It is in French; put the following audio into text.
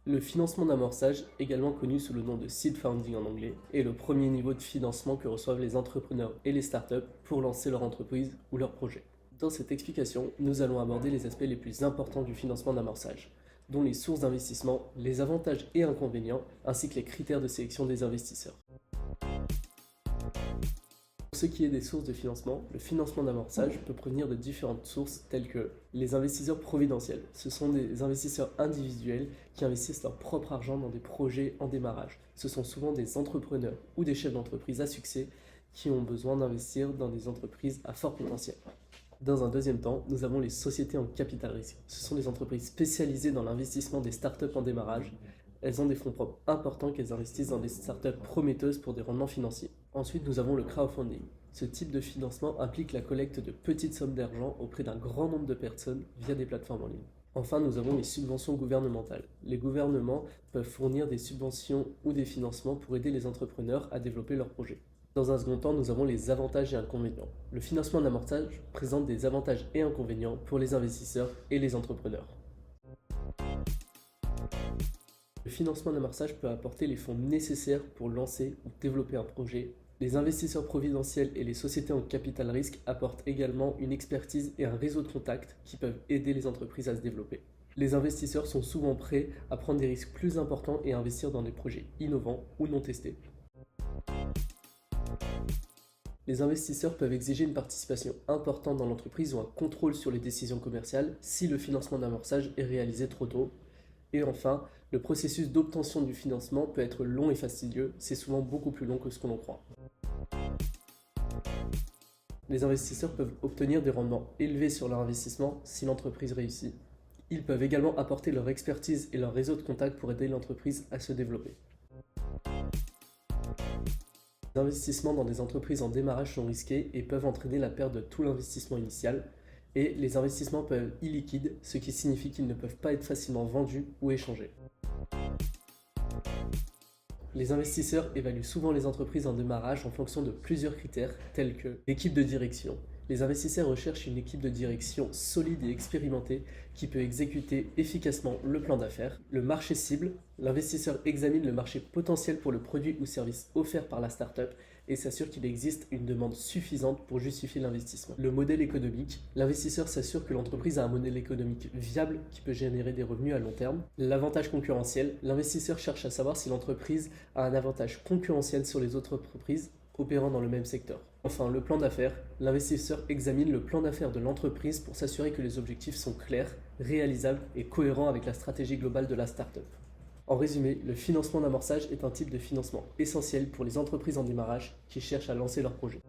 Le financement d'amorçage, également connu sous le nom de seed funding en anglais, est le premier niveau de financement que reçoivent les entrepreneurs et les startups pour lancer leur entreprise ou leur projet. Dans cette explication, nous allons aborder les aspects les plus importants du financement d'amorçage, dont les sources d'investissement, les avantages et inconvénients, ainsi que les critères de sélection des investisseurs. Pour ce qui est des sources de financement, le financement d'amorçage peut provenir de différentes sources telles que les investisseurs providentiels. Ce sont des investisseurs individuels qui investissent leur propre argent dans des projets en démarrage. Ce sont souvent des entrepreneurs ou des chefs d'entreprise à succès qui ont besoin d'investir dans des entreprises à fort potentiel. Dans un deuxième temps, nous avons les sociétés en capital risque. Ce sont des entreprises spécialisées dans l'investissement des startups en démarrage. Elles ont des fonds propres importants qu'elles investissent dans des startups prometteuses pour des rendements financiers. Ensuite, nous avons le crowdfunding. Ce type de financement implique la collecte de petites sommes d'argent auprès d'un grand nombre de personnes via des plateformes en ligne. Enfin, nous avons les subventions gouvernementales. Les gouvernements peuvent fournir des subventions ou des financements pour aider les entrepreneurs à développer leurs projets. Dans un second temps, nous avons les avantages et inconvénients. Le financement d'amorçage présente des avantages et inconvénients pour les investisseurs et les entrepreneurs. Le financement d'amorçage peut apporter les fonds nécessaires pour lancer ou développer un projet. Les investisseurs providentiels et les sociétés en capital risque apportent également une expertise et un réseau de contacts qui peuvent aider les entreprises à se développer. Les investisseurs sont souvent prêts à prendre des risques plus importants et à investir dans des projets innovants ou non testés. Les investisseurs peuvent exiger une participation importante dans l'entreprise ou un contrôle sur les décisions commerciales si le financement d'amorçage est réalisé trop tôt. Et enfin, le processus d'obtention du financement peut être long et fastidieux, c'est souvent beaucoup plus long que ce que l'on croit. Les investisseurs peuvent obtenir des rendements élevés sur leur investissement si l'entreprise réussit. Ils peuvent également apporter leur expertise et leur réseau de contacts pour aider l'entreprise à se développer. Les investissements dans des entreprises en démarrage sont risqués et peuvent entraîner la perte de tout l'investissement initial. Et les investissements peuvent être illiquides, ce qui signifie qu'ils ne peuvent pas être facilement vendus ou échangés. Les investisseurs évaluent souvent les entreprises en démarrage en fonction de plusieurs critères tels que l'équipe de direction. Les investisseurs recherchent une équipe de direction solide et expérimentée qui peut exécuter efficacement le plan d'affaires. Le marché cible, l'investisseur examine le marché potentiel pour le produit ou service offert par la startup et s'assure qu'il existe une demande suffisante pour justifier l'investissement. Le modèle économique, l'investisseur s'assure que l'entreprise a un modèle économique viable qui peut générer des revenus à long terme. L'avantage concurrentiel, l'investisseur cherche à savoir si l'entreprise a un avantage concurrentiel sur les autres entreprises opérant dans le même secteur. Enfin, le plan d'affaires, l'investisseur examine le plan d'affaires de l'entreprise pour s'assurer que les objectifs sont clairs, réalisables et cohérents avec la stratégie globale de la startup. En résumé, le financement d'amorçage est un type de financement essentiel pour les entreprises en démarrage qui cherchent à lancer leur projet.